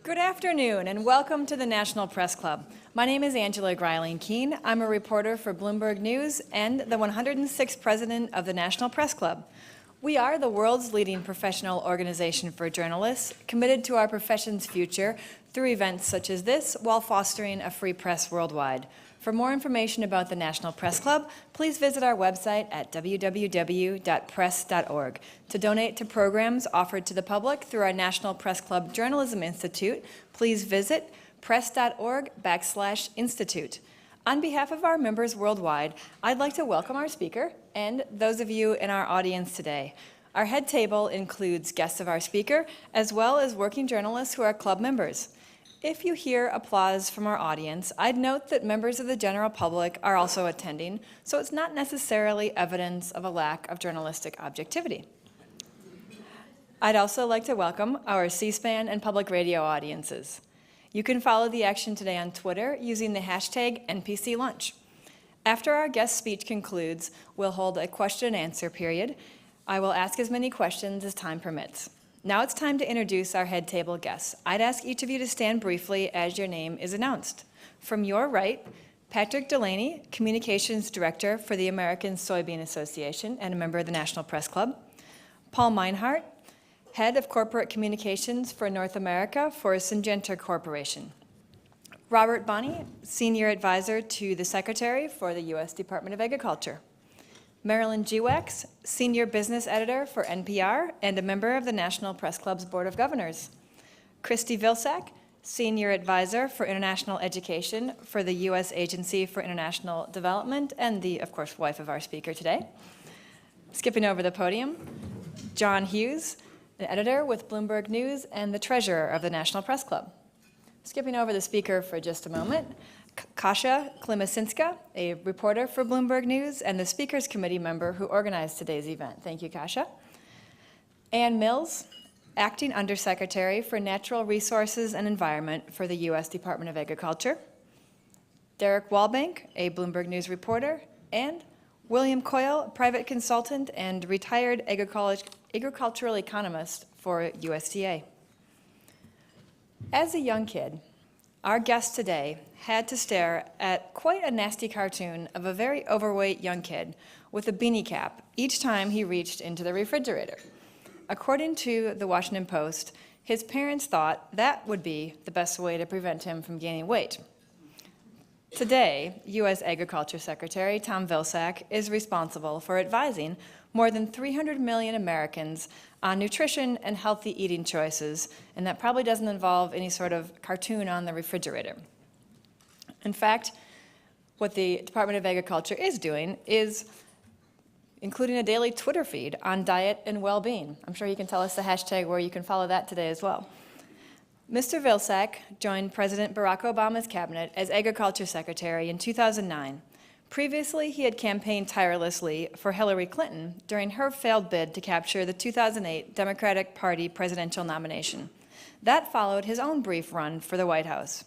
Good afternoon and welcome to the National Press Club. My name is Angela Greiling-Keene. I'm a reporter for Bloomberg News and the 106th president of the National Press Club. We are the world's leading professional organization for journalists, committed to our profession's future through events such as this while fostering a free press worldwide. For more information about the National Press Club, please visit our website at www.press.org. To donate to programs offered to the public through our National Press Club Journalism Institute, please visit press.org/institute. On behalf of our members worldwide, I'd like to welcome our speaker and those of you in our audience today. Our head table includes guests of our speaker, as well as working journalists who are club members. If you hear applause from our audience, I'd note that members of the general public are also attending, so it's not necessarily evidence of a lack of journalistic objectivity. I'd also like to welcome our C-SPAN and public radio audiences. You can follow the action today on Twitter using the hashtag NPCLunch. After our guest speech concludes, we'll hold a question and answer period. I will ask as many questions as time permits. Now it's time to introduce our head table guests. I'd ask each of you to stand briefly as your name is announced. From your right, Patrick Delaney, Communications Director for the American Soybean Association and a member of the National Press Club. Paul Meinhardt, Head of Corporate Communications for North America for Syngenta Corporation. Robert Bonney, Senior Advisor to the Secretary for the U.S. Department of Agriculture. Marilyn Giwax, Senior Business Editor for NPR and a member of the National Press Club's Board of Governors. Christy Vilsack, Senior Advisor for International Education for the U.S. Agency for International Development and the, of course, wife of our speaker today. Skipping over the podium, John Hughes, an editor with Bloomberg News and the treasurer of the National Press Club. Skipping over the speaker for just a moment, Kasia Klimasinska, a reporter for Bloomberg News and the Speakers Committee member who organized today's event. Thank you, Kasia. Ann Mills, Acting Undersecretary for Natural Resources and Environment for the U.S. Department of Agriculture. Derek Walbank, a Bloomberg News reporter, and William Coyle, private consultant and retired agricultural economist for USDA. As a young kid, our guest today had to stare at quite a nasty cartoon of a very overweight young kid with a beanie cap each time he reached into the refrigerator. According to the Washington Post, his parents thought that would be the best way to prevent him from gaining weight. Today, U.S. Agriculture Secretary Tom Vilsack is responsible for advising more than 300 million Americans on nutrition and healthy eating choices, and that probably doesn't involve any sort of cartoon on the refrigerator. In fact, what the Department of Agriculture is doing is including a daily Twitter feed on diet and well-being. I'm sure you can tell us the hashtag where you can follow that today as well. Mr. Vilsack joined President Barack Obama's cabinet as Agriculture Secretary in 2009. Previously, he had campaigned tirelessly for Hillary Clinton during her failed bid to capture the 2008 Democratic Party presidential nomination. That followed his own brief run for the White House.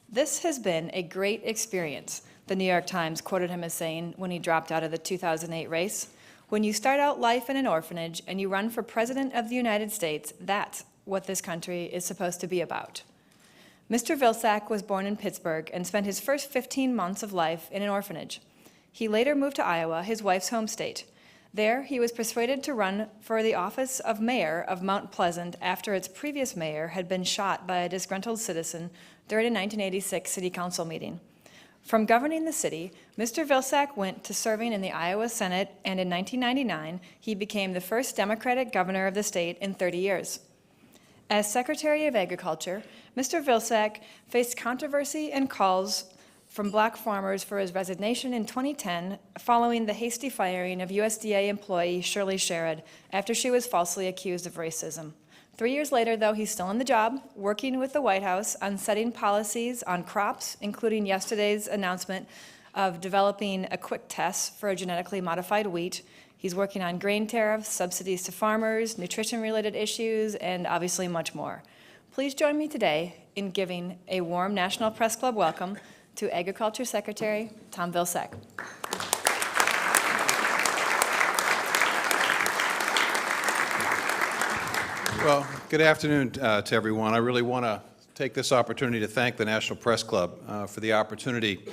"This has been a great experience," the New York Times quoted him as saying when he dropped out of the 2008 race. "When you start out life in an orphanage and you run for President of the United States, that's what this country is supposed to be about." Mr. Vilsack was born in Pittsburgh and spent his first 15 months of life in an orphanage. He later moved to Iowa, his wife's home state. There, he was persuaded to run for the office of mayor of Mount Pleasant after its previous mayor had been shot by a disgruntled citizen during a 1986 city council meeting. From governing the city, Mr. Vilsack went to serving in the Iowa Senate, and in 1999, he became the first Democratic governor of the state in 30 years. As Secretary of Agriculture, Mr. Vilsack faced controversy and calls from black farmers for his resignation in 2010 following the hasty firing of USDA employee Shirley Sherrod after she was falsely accused of racism. 3 years later, though, he's still in the job, working with the White House on setting policies on crops, including yesterday's announcement of developing a quick test for genetically modified wheat. He's working on grain tariffs, subsidies to farmers, nutrition-related issues, and obviously much more. Please join me today in giving a warm National Press Club welcome to Agriculture Secretary Tom Vilsack. Well, good afternoon to everyone. I really want to take this opportunity to thank the National Press Club for the opportunity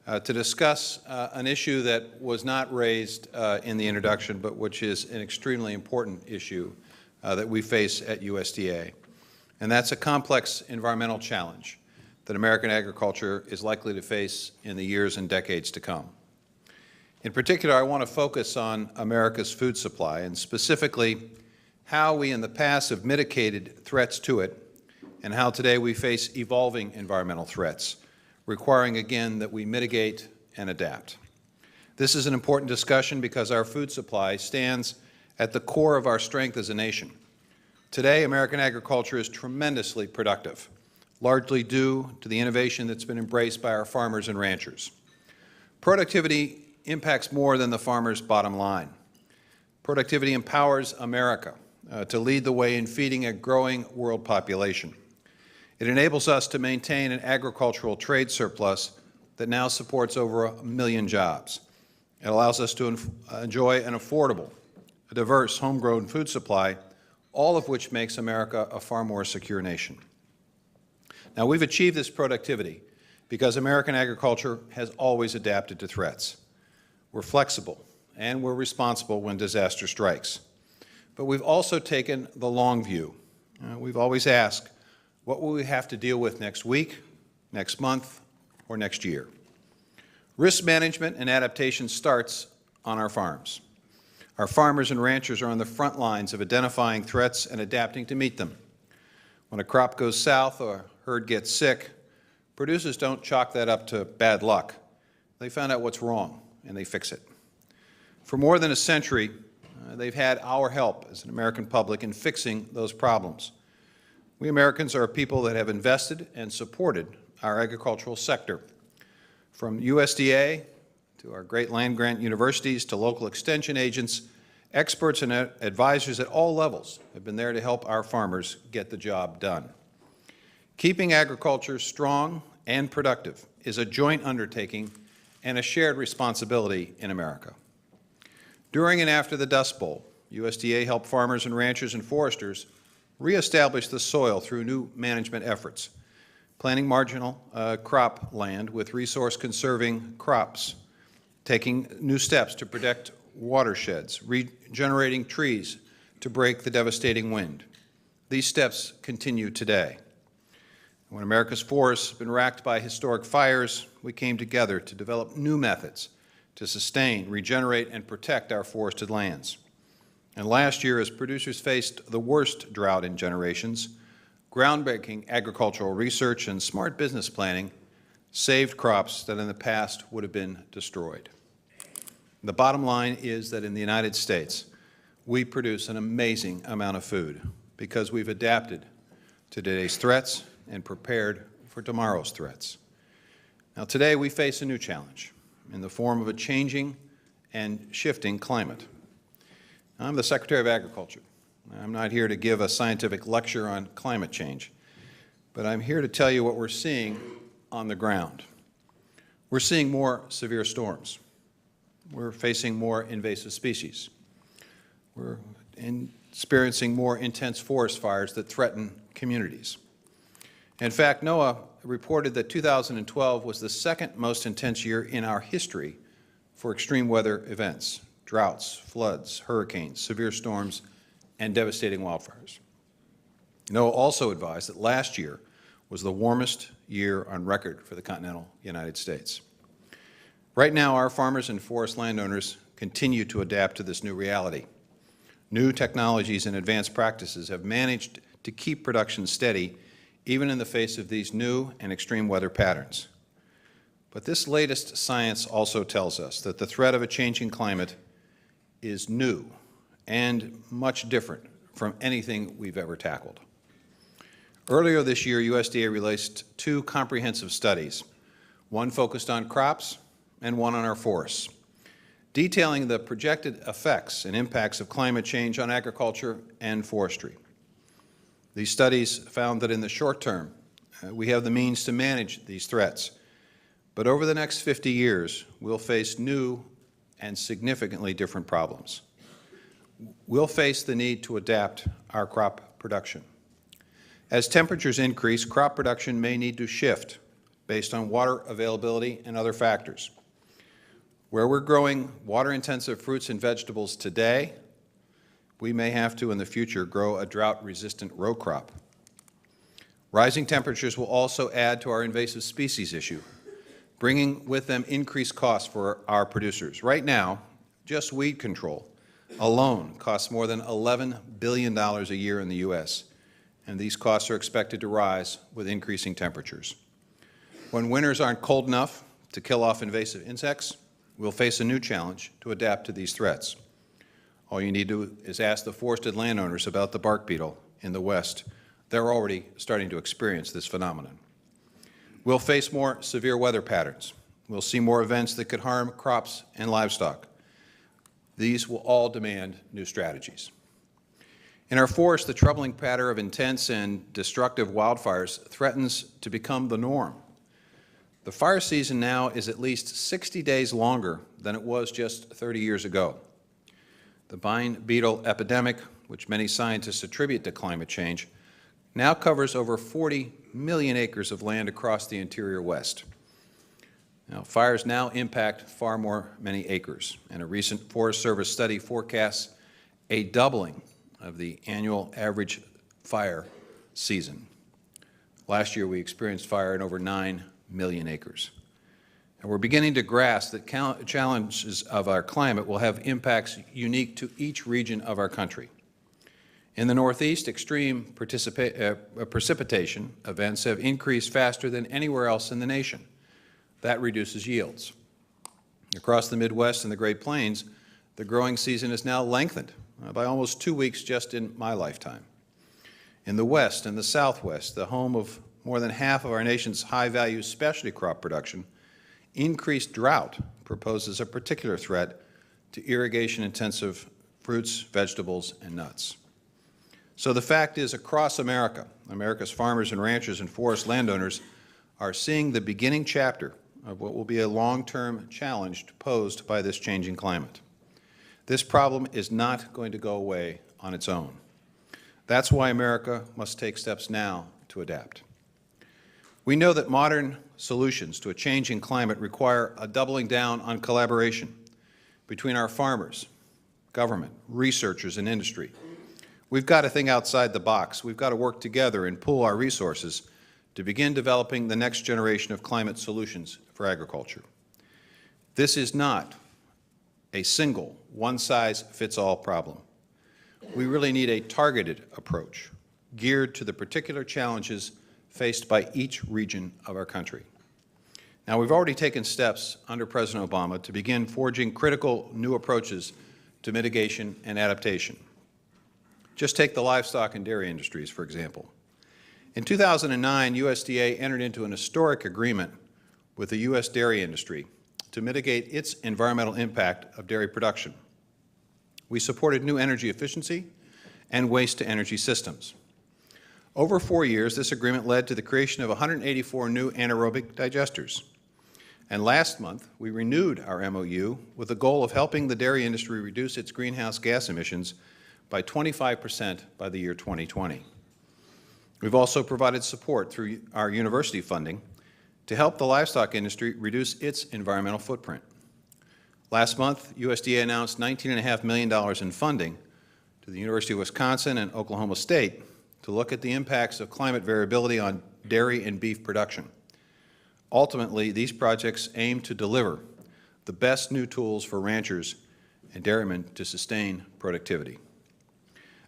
to discuss an issue that was not raised in the introduction, but which is an extremely important issue that we face at USDA. And that's a complex environmental challenge that American agriculture is likely to face in the years and decades to come. In particular, I want to focus on America's food supply, and specifically how we in the past have mitigated threats to it, and how today we face evolving environmental threats, requiring again that we mitigate and adapt. This is an important discussion because our food supply stands at the core of our strength as a nation. Today, American agriculture is tremendously productive, largely due to the innovation that's been embraced by our farmers and ranchers. Productivity impacts more than the farmer's bottom line. Productivity empowers America to lead the way in feeding a growing world population. It enables us to maintain an agricultural trade surplus that now supports over 1 million jobs. It allows us to enjoy an affordable, a diverse, homegrown food supply, all of which makes America a far more secure nation. Now, we've achieved this productivity because American agriculture has always adapted to threats. We're flexible and we're responsible when disaster strikes. But we've also taken the long view. We've always asked, what will we have to deal with next week, next month, or next year? Risk management and adaptation starts on our farms. Our farmers and ranchers are on the front lines of identifying threats and adapting to meet them. When a crop goes south or a herd gets sick, producers don't chalk that up to bad luck. They found out what's wrong and they fix it. For more than a century, they've had our help as an American public in fixing those problems. We Americans are a people that have invested and supported our agricultural sector. From USDA to our great land-grant universities to local extension agents, experts and advisors at all levels have been there to help our farmers get the job done. Keeping agriculture strong and productive is a joint undertaking and a shared responsibility in America. During and after the Dust Bowl, USDA helped farmers and ranchers and foresters reestablish the soil through new management efforts, planting marginal crop land with resource-conserving crops, taking new steps to protect watersheds, regenerating trees to break the devastating wind. These steps continue today. When America's forests have been racked by historic fires, we came together to develop new methods to sustain, regenerate, and protect our forested lands. And last year, as producers faced the worst drought in generations, groundbreaking agricultural research and smart business planning saved crops that in the past would have been destroyed. The bottom line is that in the United States, we produce an amazing amount of food because we've adapted to today's threats and prepared for tomorrow's threats. Now, today we face a new challenge in the form of a changing and shifting climate. I'm the Secretary of Agriculture. I'm not here to give a scientific lecture on climate change, but I'm here to tell you what we're seeing on the ground. We're seeing more severe storms. We're facing more invasive species. We're experiencing more intense forest fires that threaten communities. In fact, NOAA reported that 2012 was the second most intense year in our history for extreme weather events, droughts, floods, hurricanes, severe storms, and devastating wildfires. NOAA also advised that last year was the warmest year on record for the continental United States. Right now, our farmers and forest landowners continue to adapt to this new reality. New technologies and advanced practices have managed to keep production steady even in the face of these new and extreme weather patterns. But this latest science also tells us that the threat of a changing climate is new and much different from anything we've ever tackled. Earlier this year, USDA released 2 comprehensive studies, one focused on crops and one on our forests, detailing the projected effects and impacts of climate change on agriculture and forestry. These studies found that in the short term, we have the means to manage these threats. But over the next 50 years, we'll face new and significantly different problems. We'll face the need to adapt our crop production. As temperatures increase, crop production may need to shift based on water availability and other factors. Where we're growing water-intensive fruits and vegetables today, we may have to, in the future, grow a drought-resistant row crop. Rising temperatures will also add to our invasive species issue, bringing with them increased costs for our producers. Right now, just weed control alone costs more than $11 billion a year in the U.S., and these costs are expected to rise with increasing temperatures. When winters aren't cold enough to kill off invasive insects, we'll face a new challenge to adapt to these threats. All you need to do is ask the forested landowners about the bark beetle in the West. They're already starting to experience this phenomenon. We'll face more severe weather patterns. We'll see more events that could harm crops and livestock. These will all demand new strategies. In our forests, the troubling pattern of intense and destructive wildfires threatens to become the norm. The fire season now is at least 60 days longer than it was just 30 years ago. The vine beetle epidemic, which many scientists attribute to climate change, now covers over 40 million acres of land across the interior West. Now, fires now impact far more many acres, and a recent Forest Service study forecasts a doubling of the annual average fire season. Last year, we experienced fire in over 9 million acres. And we're beginning to grasp that challenges of our climate will have impacts unique to each region of our country. In the Northeast, extreme precipitation events have increased faster than anywhere else in the nation. That reduces yields. Across the Midwest and the Great Plains, the growing season is now lengthened by almost 2 weeks just in my lifetime. In the West and the Southwest, the home of more than half of our nation's high-value specialty crop production, increased drought proposes a particular threat to irrigation-intensive fruits, vegetables, and nuts. So the fact is, across America, America's farmers and ranchers and forest landowners are seeing the beginning chapter of what will be a long-term challenge posed by this changing climate. This problem is not going to go away on its own. That's why America must take steps now to adapt. We know that modern solutions to a changing climate require a doubling down on collaboration between our farmers, government, researchers, and industry. We've got to think outside the box. We've got to work together and pool our resources to begin developing the next generation of climate solutions for agriculture. This is not a single, one-size-fits-all problem. We really need a targeted approach geared to the particular challenges faced by each region of our country. Now, we've already taken steps under President Obama to begin forging critical new approaches to mitigation and adaptation. Just take the livestock and dairy industries, for example. In 2009, USDA entered into an historic agreement with the U.S. dairy industry to mitigate its environmental impact of dairy production. We supported new energy efficiency and waste-to-energy systems. Over 4 years, this agreement led to the creation of 184 new anaerobic digesters. And last month, we renewed our MOU with the goal of helping the dairy industry reduce its greenhouse gas emissions by 25% by the year 2020. We've also provided support through our university funding to help the livestock industry reduce its environmental footprint. Last month, USDA announced $19.5 million in funding to the University of Wisconsin and Oklahoma State to look at the impacts of climate variability on dairy and beef production. Ultimately, these projects aim to deliver the best new tools for ranchers and dairymen to sustain productivity.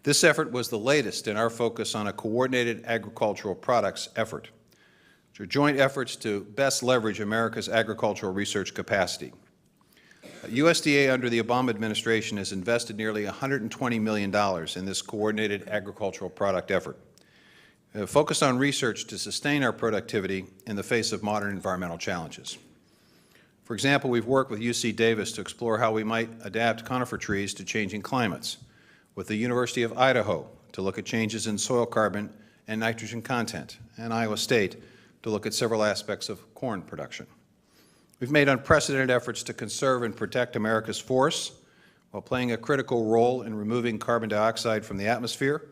This effort was the latest in our focus on a coordinated agricultural products effort, which are joint efforts to best leverage America's agricultural research capacity. USDA under the Obama administration has invested nearly $120 million in this coordinated agricultural product effort, focused on research to sustain our productivity in the face of modern environmental challenges. For example, we've worked with UC Davis to explore how we might adapt conifer trees to changing climates, with the University of Idaho to look at changes in soil carbon and nitrogen content, and Iowa State to look at several aspects of corn production. We've made unprecedented efforts to conserve and protect America's forests while playing a critical role in removing carbon dioxide from the atmosphere,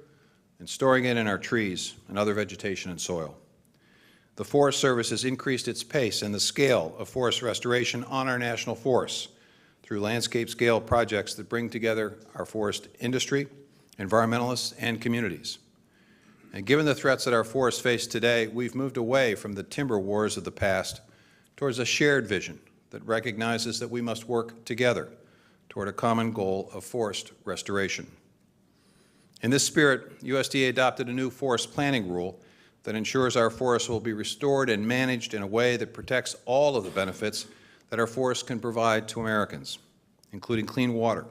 and storing it in our trees and other vegetation and soil. The Forest Service has increased its pace and the scale of forest restoration on our national forests through landscape-scale projects that bring together our forest industry, environmentalists, and communities. And given the threats that our forests face today, we've moved away from the timber wars of the past towards a shared vision that recognizes that we must work together toward a common goal of forest restoration. In this spirit, USDA adopted a new forest planning rule that ensures our forests will be restored and managed in a way that protects all of the benefits that our forests can provide to Americans, including clean water,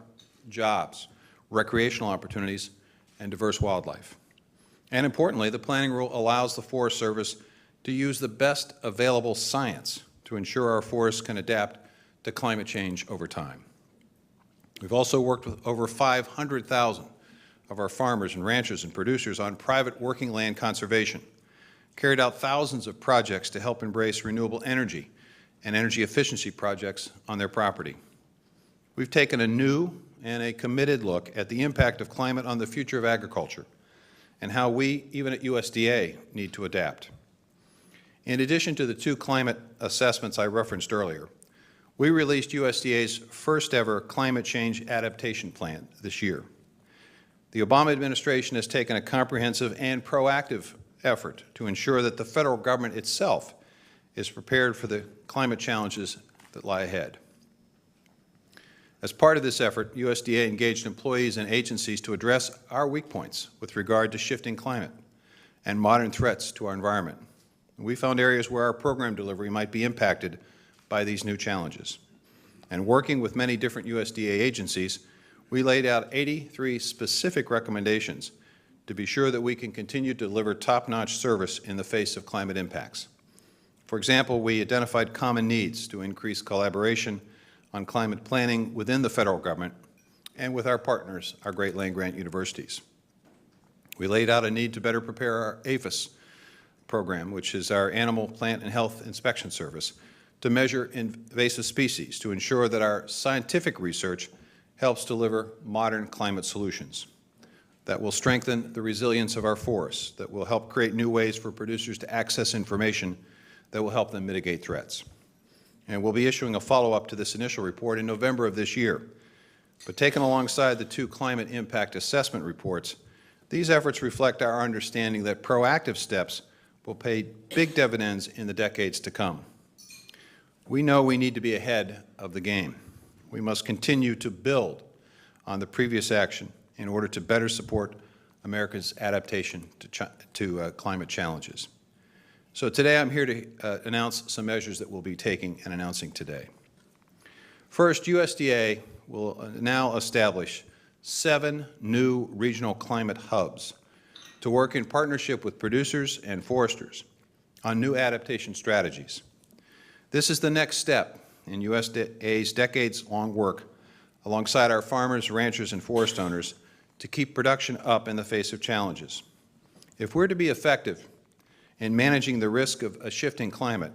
jobs, recreational opportunities, and diverse wildlife. And importantly, the planning rule allows the Forest Service to use the best available science to ensure our forests can adapt to climate change over time. We've also worked with over 500,000 of our farmers and ranchers and producers on private working land conservation, carried out thousands of projects to help embrace renewable energy and energy efficiency projects on their property. We've taken a new and a committed look at the impact of climate on the future of agriculture and how we, even at USDA, need to adapt. In addition to the 2 climate assessments I referenced earlier, we released USDA's first ever climate change adaptation plan this year. The Obama administration has taken a comprehensive and proactive effort to ensure that the federal government itself is prepared for the climate challenges that lie ahead. As part of this effort, USDA engaged employees and agencies to address our weak points with regard to shifting climate and modern threats to our environment. We found areas where our program delivery might be impacted by these new challenges. And working with many different USDA agencies, we laid out 83 specific recommendations to be sure that we can continue to deliver top-notch service in the face of climate impacts. For example, we identified common needs to increase collaboration on climate planning within the federal government and with our partners, our Great Land-Grant universities. We laid out a need to better prepare our APHIS program, which is our Animal, Plant, and Health Inspection Service, to measure invasive species to ensure that our scientific research helps deliver modern climate solutions that will strengthen the resilience of our forests, that will help create new ways for producers to access information that will help them mitigate threats. And we'll be issuing a follow-up to this initial report in November of this year. But taken alongside the 2 climate impact assessment reports, these efforts reflect our understanding that proactive steps will pay big dividends in the decades to come. We know we need to be ahead of the game. We must continue to build on the previous action in order to better support America's adaptation to climate challenges. So today I'm here to announce some measures that we'll be taking and announcing today. First, USDA will now establish 7 new regional climate hubs to work in partnership with producers and foresters on new adaptation strategies. This is the next step in USDA's decades-long work alongside our farmers, ranchers, and forest owners to keep production up in the face of challenges. If we're to be effective in managing the risk of a shifting climate,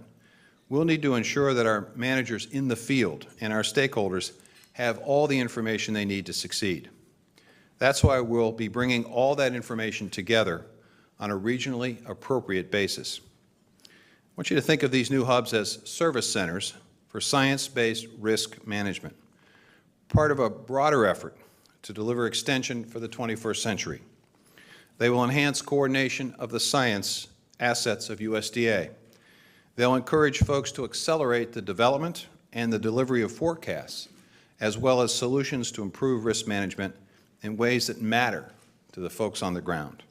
we'll need to ensure that our managers in the field and our stakeholders have all the information they need to succeed. That's why we'll be bringing all that information together on a regionally appropriate basis. I want you to think of these new hubs as service centers for science-based risk management, part of a broader effort to deliver extension for the 21st century. They will enhance coordination of the science assets of USDA. They'll encourage folks to accelerate the development and the delivery of forecasts, as well as solutions to improve risk management in ways that matter to the folks on the ground.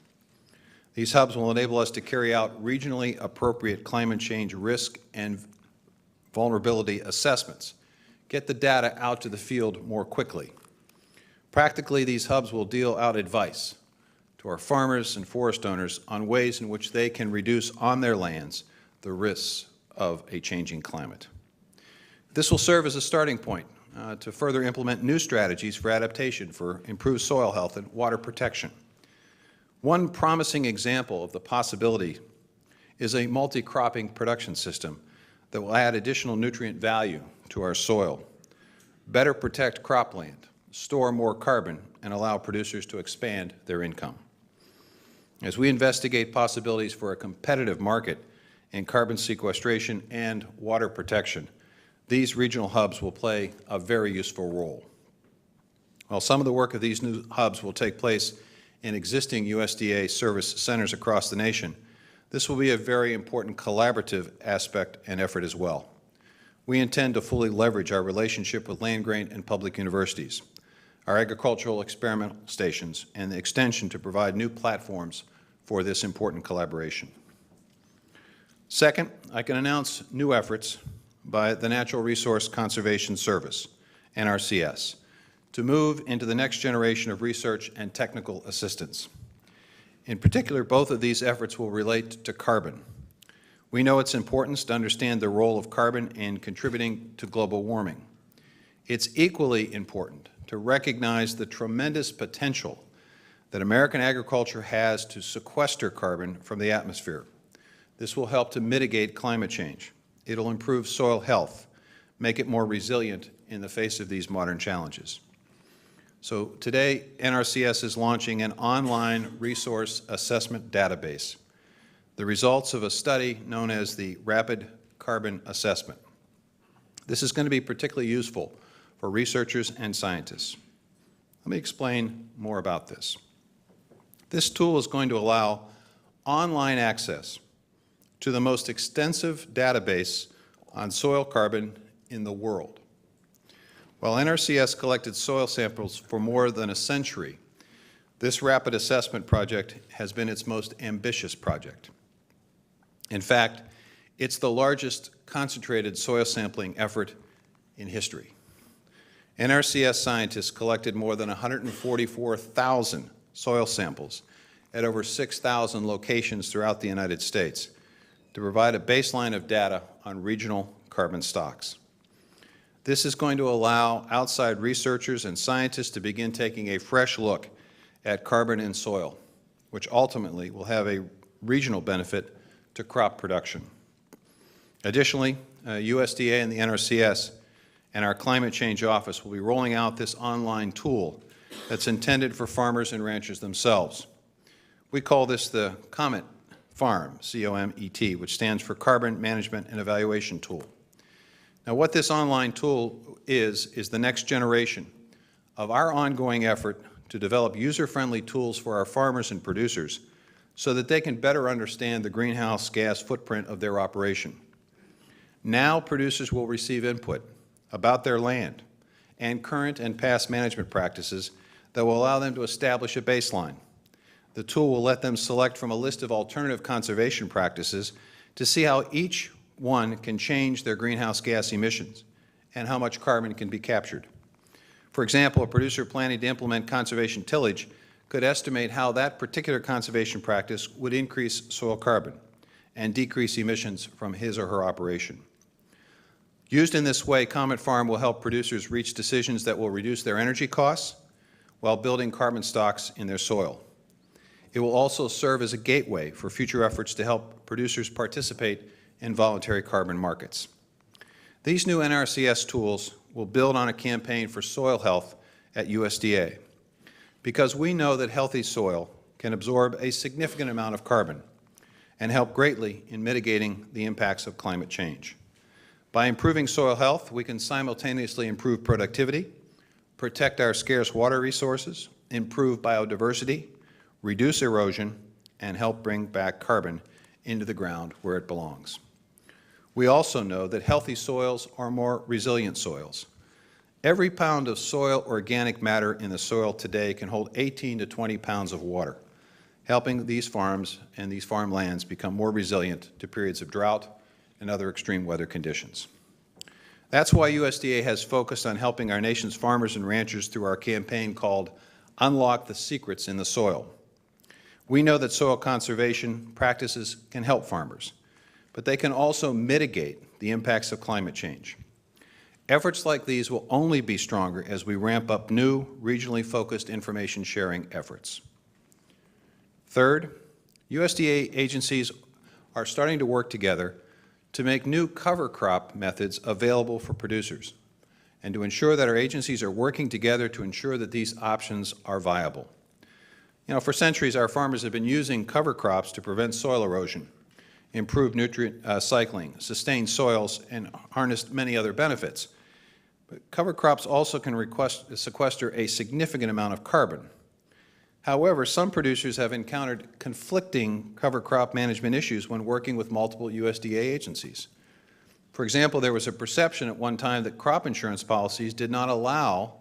These hubs will enable us to carry out regionally appropriate climate change risk and vulnerability assessments, get the data out to the field more quickly. Practically, these hubs will deal out advice to our farmers and forest owners on ways in which they can reduce on their lands the risks of a changing climate. This will serve as a starting point to further implement new strategies for adaptation for improved soil health and water protection. One promising example of the possibility is a multi-cropping production system that will add additional nutrient value to our soil, better protect cropland, store more carbon, and allow producers to expand their income. As we investigate possibilities for a competitive market in carbon sequestration and water protection, these regional hubs will play a very useful role. While some of the work of these new hubs will take place in existing USDA service centers across the nation, this will be a very important collaborative aspect and effort as well. We intend to fully leverage our relationship with land-grant and public universities, our agricultural experimental stations, and the extension to provide new platforms for this important collaboration. Second, I can announce new efforts by the Natural Resource Conservation Service, NRCS, to move into the next generation of research and technical assistance. In particular, both of these efforts will relate to carbon. We know its importance to understand the role of carbon in contributing to global warming. It's equally important to recognize the tremendous potential that American agriculture has to sequester carbon from the atmosphere. This will help to mitigate climate change. It'll improve soil health, make it more resilient in the face of these modern challenges. So today, NRCS is launching an online resource assessment database, the results of a study known as the Rapid Carbon Assessment. This is going to be particularly useful for researchers and scientists. Let me explain more about this. This tool is going to allow online access to the most extensive database on soil carbon in the world. While NRCS collected soil samples for more than a century, this rapid assessment project has been its most ambitious project. In fact, it's the largest concentrated soil sampling effort in history. NRCS scientists collected more than 144,000 soil samples at over 6,000 locations throughout the United States to provide a baseline of data on regional carbon stocks. This is going to allow outside researchers and scientists to begin taking a fresh look at carbon in soil, which ultimately will have a regional benefit to crop production. Additionally, USDA and the NRCS and our Climate Change Office will be rolling out this online tool that's intended for farmers and ranchers themselves. We call this the COMET Farm, C-O-M-E-T, which stands for Carbon Management and Evaluation Tool. Now, what this online tool is the next generation of our ongoing effort to develop user-friendly tools for our farmers and producers so that they can better understand the greenhouse gas footprint of their operation. Now, producers will receive input about their land and current and past management practices that will allow them to establish a baseline. The tool will let them select from a list of alternative conservation practices to see how each one can change their greenhouse gas emissions and how much carbon can be captured. For example, a producer planning to implement conservation tillage could estimate how that particular conservation practice would increase soil carbon and decrease emissions from his or her operation. Used in this way, Comet Farm will help producers reach decisions that will reduce their energy costs while building carbon stocks in their soil. It will also serve as a gateway for future efforts to help producers participate in voluntary carbon markets. These new NRCS tools will build on a campaign for soil health at USDA because we know that healthy soil can absorb a significant amount of carbon and help greatly in mitigating the impacts of climate change. By improving soil health, we can simultaneously improve productivity, protect our scarce water resources, improve biodiversity, reduce erosion, and help bring back carbon into the ground where it belongs. We also know that healthy soils are more resilient soils. Every pound of soil organic matter in the soil today can hold 18 to 20 pounds of water, helping these farms and these farmlands become more resilient to periods of drought and other extreme weather conditions. That's why USDA has focused on helping our nation's farmers and ranchers through our campaign called Unlock the Secrets in the Soil. We know that soil conservation practices can help farmers, but they can also mitigate the impacts of climate change. Efforts like these will only be stronger as we ramp up new regionally focused information sharing efforts. Third, USDA agencies are starting to work together to make new cover crop methods available for producers and to ensure that our agencies are working together to ensure that these options are viable. You know, for centuries, our farmers have been using cover crops to prevent soil erosion, improve nutrient cycling, sustain soils, and harness many other benefits. But cover crops also can sequester a significant amount of carbon. However, some producers have encountered conflicting cover crop management issues when working with multiple USDA agencies. For example, there was a perception at one time that crop insurance policies did not allow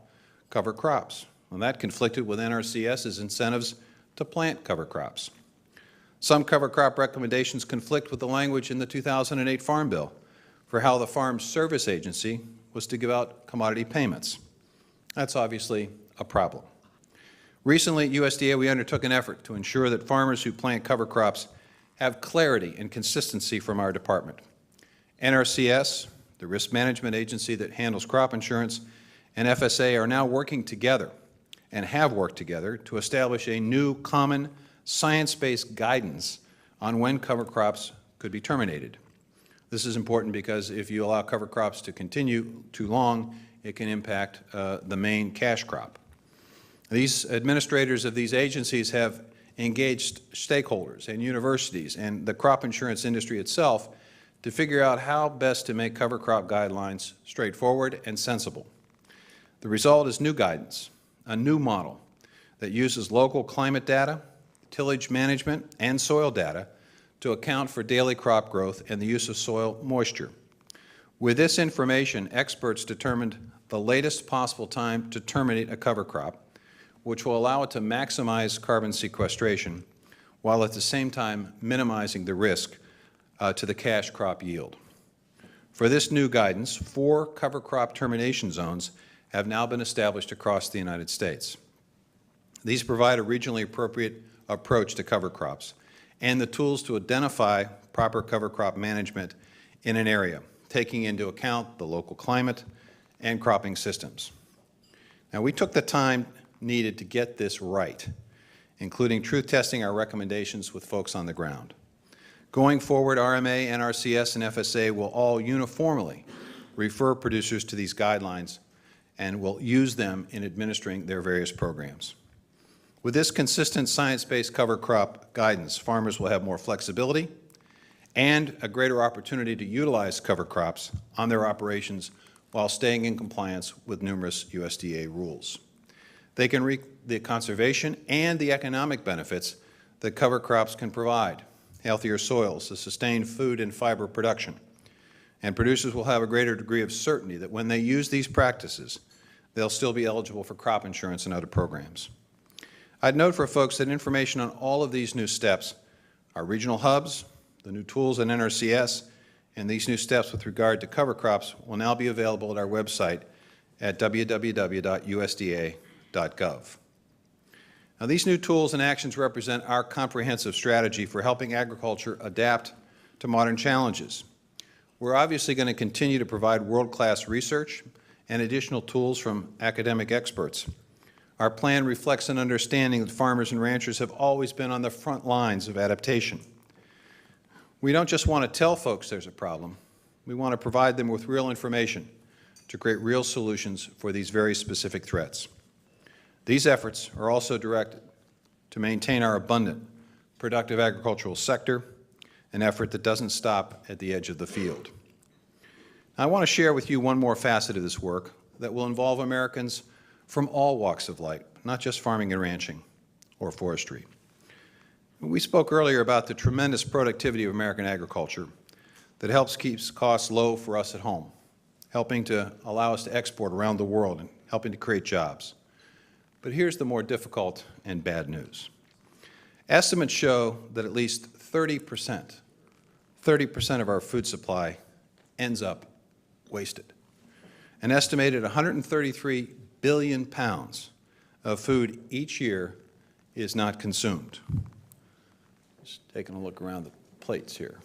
cover crops, and that conflicted with NRCS's incentives to plant cover crops. Some cover crop recommendations conflict with the language in the 2008 Farm Bill for how the Farm Service Agency was to give out commodity payments. That's obviously a problem. Recently at USDA, we undertook an effort to ensure that farmers who plant cover crops have clarity and consistency from our department. NRCS, the risk management agency that handles crop insurance, and FSA are now working together and have worked together to establish a new common science-based guidance on when cover crops could be terminated. This is important because if you allow cover crops to continue too long, it can impact the main cash crop. These administrators of these agencies have engaged stakeholders and universities and the crop insurance industry itself to figure out how best to make cover crop guidelines straightforward and sensible. The result is new guidance, a new model that uses local climate data, tillage management, and soil data to account for daily crop growth and the use of soil moisture. With this information, experts determined the latest possible time to terminate a cover crop, which will allow it to maximize carbon sequestration while at the same time minimizing the risk to the cash crop yield. For this new guidance, 4 cover crop termination zones have now been established across the United States. These provide a regionally appropriate approach to cover crops and the tools to identify proper cover crop management in an area, taking into account the local climate and cropping systems. Now, we took the time needed to get this right, including truth testing our recommendations with folks on the ground. Going forward, RMA, NRCS, and FSA will all uniformly refer producers to these guidelines and will use them in administering their various programs. With this consistent science-based cover crop guidance, farmers will have more flexibility and a greater opportunity to utilize cover crops on their operations while staying in compliance with numerous USDA rules. They can reap the conservation and the economic benefits that cover crops can provide: healthier soils, a sustained food and fiber production. And producers will have a greater degree of certainty that when they use these practices, they'll still be eligible for crop insurance and other programs. I'd note for folks that information on all of these new steps, our regional hubs, the new tools in NRCS, and these new steps with regard to cover crops will now be available at our website at www.usda.gov. Now, these new tools and actions represent our comprehensive strategy for helping agriculture adapt to modern challenges. We're obviously going to continue to provide world-class research and additional tools from academic experts. Our plan reflects an understanding that farmers and ranchers have always been on the front lines of adaptation. We don't just want to tell folks there's a problem. We want to provide them with real information to create real solutions for these very specific threats. These efforts are also directed to maintain our abundant, productive agricultural sector, an effort that doesn't stop at the edge of the field. I want to share with you one more facet of this work that will involve Americans from all walks of life, not just farming and ranching or forestry. We spoke earlier about the tremendous productivity of American agriculture that helps keep costs low for us at home, helping to allow us to export around the world and helping to create jobs. But here's the more difficult and bad news. Estimates show that at least 30% of our food supply ends up wasted. An estimated 133 billion pounds of food each year is not consumed. Just taking a look around the plates here.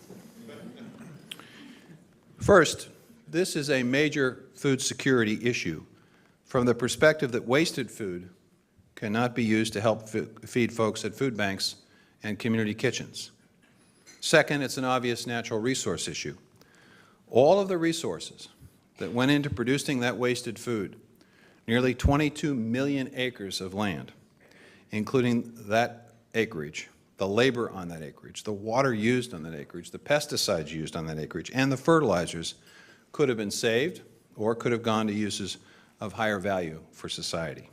First, this is a major food security issue from the perspective that wasted food cannot be used to help feed folks at food banks and community kitchens. Second, it's an obvious natural resource issue. All of the resources that went into producing that wasted food, nearly 22 million acres of land, including that acreage, the labor on that acreage, the water used on that acreage, the pesticides used on that acreage, and the fertilizers could have been saved or could have gone to uses of higher value for society.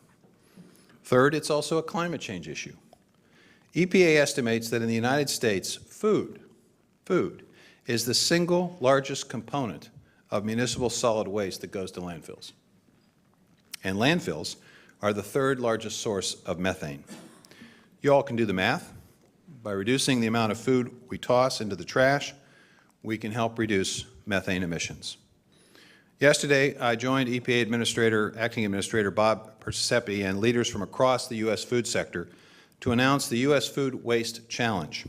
Third, it's also a climate change issue. EPA estimates that in the United States, food is the single largest component of municipal solid waste that goes to landfills. And landfills are the third largest source of methane. You all can do the math. By reducing the amount of food we toss into the trash, we can help reduce methane emissions. Yesterday, I joined EPA Acting Administrator Bob Persepi and leaders from across the U.S. food sector to announce the U.S. Food Waste Challenge.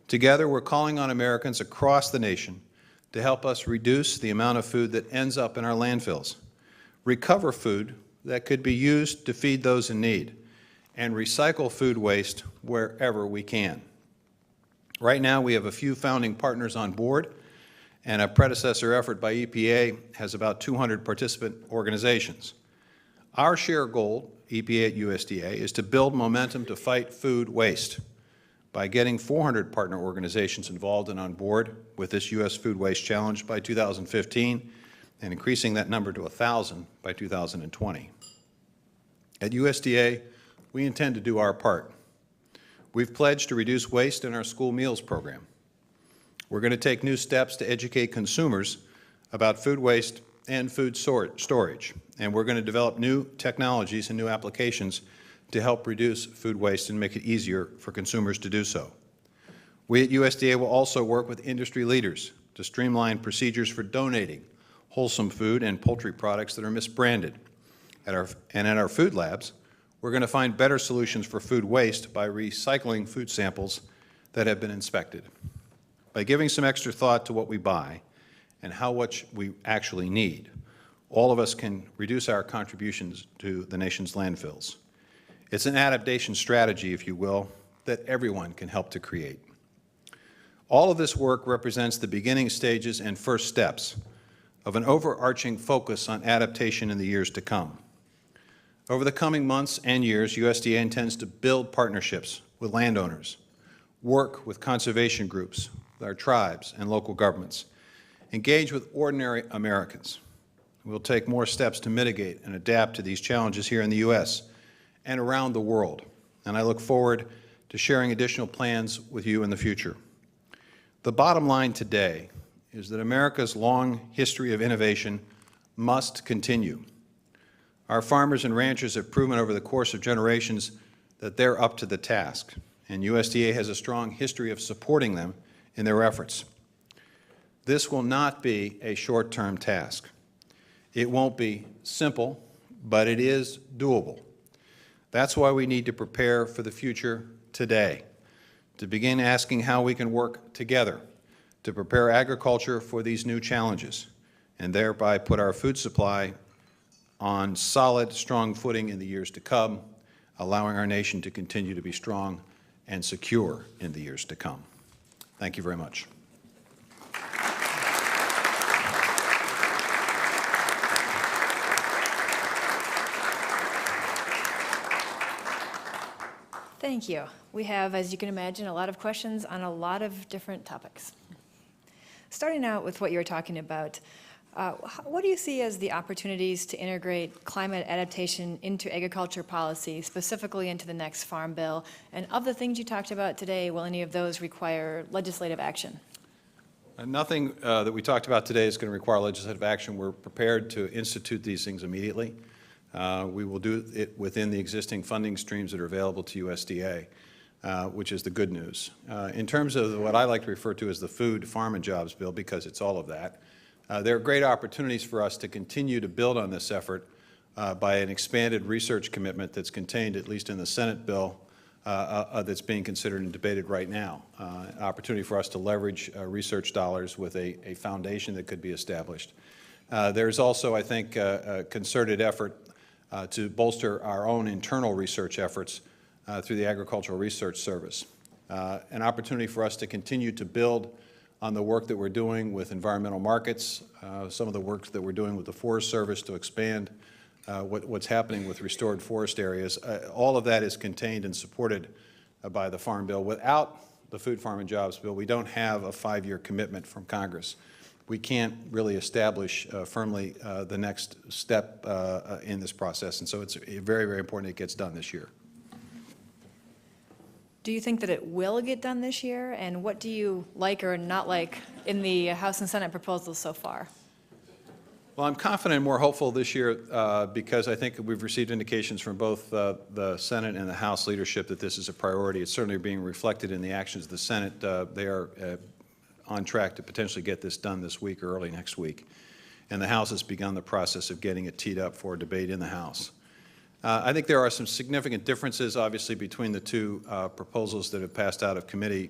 Together, we're calling on Americans across the nation to help us reduce the amount of food that ends up in our landfills, recover food that could be used to feed those in need, and recycle food waste wherever we can. Right now, we have a few founding partners on board, and a predecessor effort by EPA has about 200 participant organizations. Our shared goal, EPA at USDA, is to build momentum to fight food waste by getting 400 partner organizations involved and on board with this U.S. Food Waste Challenge by 2015 and increasing that number to 1,000 by 2020. At USDA, we intend to do our part. We've pledged to reduce waste in our school meals program. We're going to take new steps to educate consumers about food waste and food storage, and we're going to develop new technologies and new applications to help reduce food waste and make it easier for consumers to do so. We at USDA will also work with industry leaders to streamline procedures for donating wholesome food and poultry products that are misbranded. At our food labs, we're going to find better solutions for food waste by recycling food samples that have been inspected. By giving some extra thought to what we buy and how much we actually need, all of us can reduce our contributions to the nation's landfills. It's an adaptation strategy, if you will, that everyone can help to create. All of this work represents the beginning stages and first steps of an overarching focus on adaptation in the years to come. Over the coming months and years, USDA intends to build partnerships with landowners, work with conservation groups, with our tribes and local governments, engage with ordinary Americans. We'll take more steps to mitigate and adapt to these challenges here in the U.S. and around the world, and I look forward to sharing additional plans with you in the future. The bottom line today is that America's long history of innovation must continue. Our farmers and ranchers have proven over the course of generations that they're up to the task, and USDA has a strong history of supporting them in their efforts. This will not be a short-term task. It won't be simple, but it is doable. That's why we need to prepare for the future today, to begin asking how we can work together to prepare agriculture for these new challenges, and thereby put our food supply on solid, strong footing in the years to come, allowing our nation to continue to be strong and secure in the years to come. Thank you very much. Thank you. We have, as you can imagine, a lot of questions on a lot of different topics. Starting out with what you were talking about, what do you see as the opportunities to integrate climate adaptation into agriculture policy, specifically into the next Farm Bill? And of the things you talked about today, will any of those require legislative action? Nothing that we talked about today is going to require legislative action. We're prepared to institute these things immediately. We will do it within the existing funding streams that are available to USDA, which is the good news. In terms of what I like to refer to as the Food, Farm, and Jobs Bill, because it's all of that, there are great opportunities for us to continue to build on this effort by an expanded research commitment that's contained, at least in the Senate bill, that's being considered and debated right now. An opportunity for us to leverage research dollars with a foundation that could be established. There's also, I think, a concerted effort to bolster our own internal research efforts through the Agricultural Research Service. An opportunity for us to continue to build on the work that we're doing with environmental markets, some of the work that we're doing with the Forest Service to expand what's happening with restored forest areas. All of that is contained and supported by the Farm Bill. Without the Food, Farm, and Jobs Bill, we don't have a 5-year commitment from Congress. We can't really establish firmly the next step in this process, and so it's very, very important it gets done this year. Do you think that it will get done this year? And what do you like or not like in the House and Senate proposals so far? Well, I'm confident and more hopeful this year because I think we've received indications from both the Senate and the House leadership that this is a priority. It's certainly being reflected in the actions of the Senate. They are on track to potentially get this done this week or early next week. And the House has begun the process of getting it teed up for debate in the House. I think there are some significant differences, obviously, between the two proposals that have passed out of committee.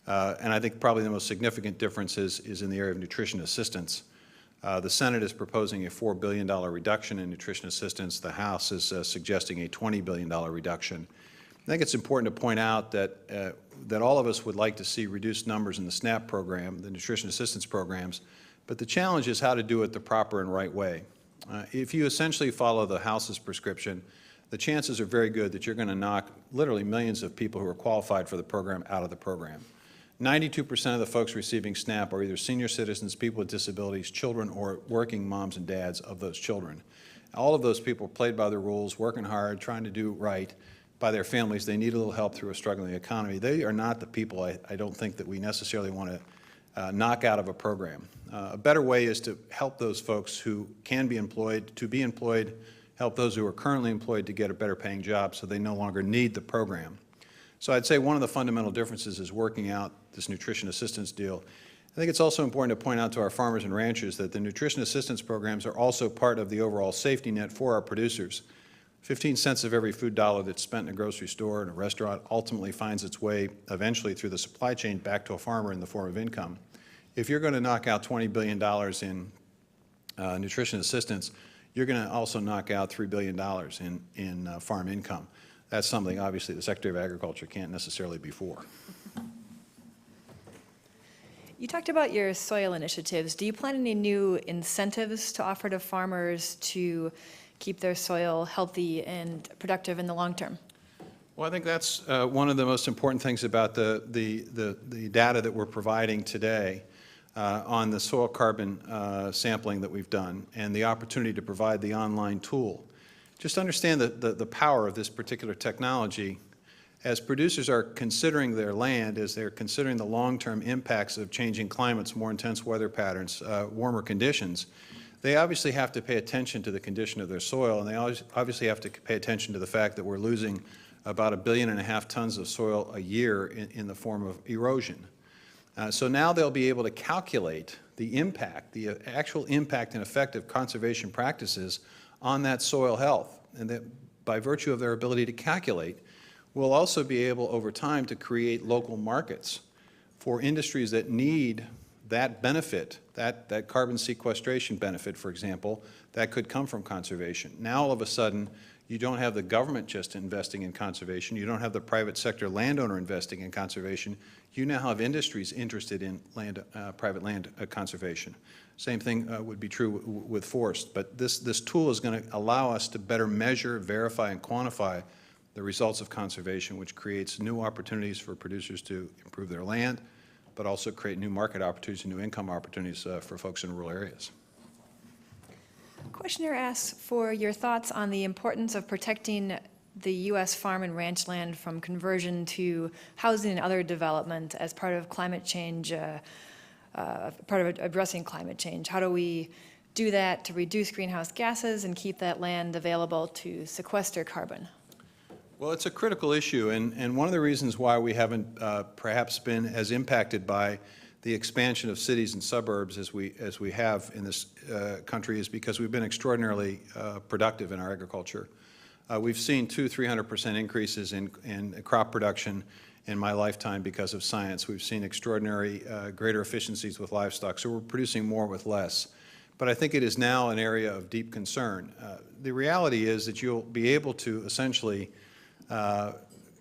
And I think probably the most significant difference is in the area of nutrition assistance. The Senate is proposing a $4 billion reduction in nutrition assistance. The House is suggesting a $20 billion reduction. I think it's important to point out that, that all of us would like to see reduced numbers in the SNAP program, the nutrition assistance programs, but the challenge is how to do it the proper and right way. If you essentially follow the House's prescription, the chances are very good that you're going to knock literally millions of people who are qualified for the program out of the program. 92% of the folks receiving SNAP are either senior citizens, people with disabilities, children, or working moms and dads of those children. All of those people played by the rules, working hard, trying to do right by their families. They need a little help through a struggling economy. They are not the people I don't think that we necessarily want to knock out of a program. A better way is to help those folks who can be employed to be employed, help those who are currently employed to get a better paying job so they no longer need the program. So I'd say one of the fundamental differences is working out this nutrition assistance deal. I think it's also important to point out to our farmers and ranchers that the nutrition assistance programs are also part of the overall safety net for our producers. 15 cents of every food dollar that's spent in a grocery store and a restaurant ultimately finds its way eventually through the supply chain back to a farmer in the form of income. If you're going to knock out $20 billion in nutrition assistance, you're going to also knock out $3 billion in farm income. That's something, obviously, the Secretary of Agriculture can't necessarily be for. You talked about your soil initiatives. Do you plan any new incentives to offer to farmers to keep their soil healthy and productive in the long term? Well, I think that's one of the most important things about the data that we're providing today on the soil carbon sampling that we've done and the opportunity to provide the online tool. Just understand the power of this particular technology. As producers are considering their land, as they're considering the long-term impacts of changing climates, more intense weather patterns, warmer conditions, they obviously have to pay attention to the condition of their soil, and they obviously have to pay attention to the fact that we're losing about 1.5 billion tons of soil a year in the form of erosion. So now they'll be able to calculate the impact, the actual impact and effect of conservation practices on that soil health. And that by virtue of their ability to calculate, we'll also be able over time to create local markets for industries that need that benefit, that carbon sequestration benefit, for example, that could come from conservation. Now all of a sudden, you don't have the government just investing in conservation. You don't have the private sector landowner investing in conservation. You now have industries interested in private land conservation. Same thing would be true with forest. But this tool is going to allow us to better measure, verify, and quantify the results of conservation, which creates new opportunities for producers to improve their land, but also create new market opportunities and new income opportunities for folks in rural areas. Questioner asks for your thoughts on the importance of protecting the U.S. farm and ranch land from conversion to housing and other development as part of climate change, part of addressing climate change. How do we do that to reduce greenhouse gases and keep that land available to sequester carbon? Well, it's a critical issue, and one of the reasons why we haven't perhaps been as impacted by the expansion of cities and suburbs as we have in this country is because we've been extraordinarily productive in our agriculture. We've seen 200–300% increases in crop production in my lifetime because of science. We've seen extraordinary greater efficiencies with livestock, so we're producing more with less. But I think it is now an area of deep concern. The reality is that you'll be able to essentially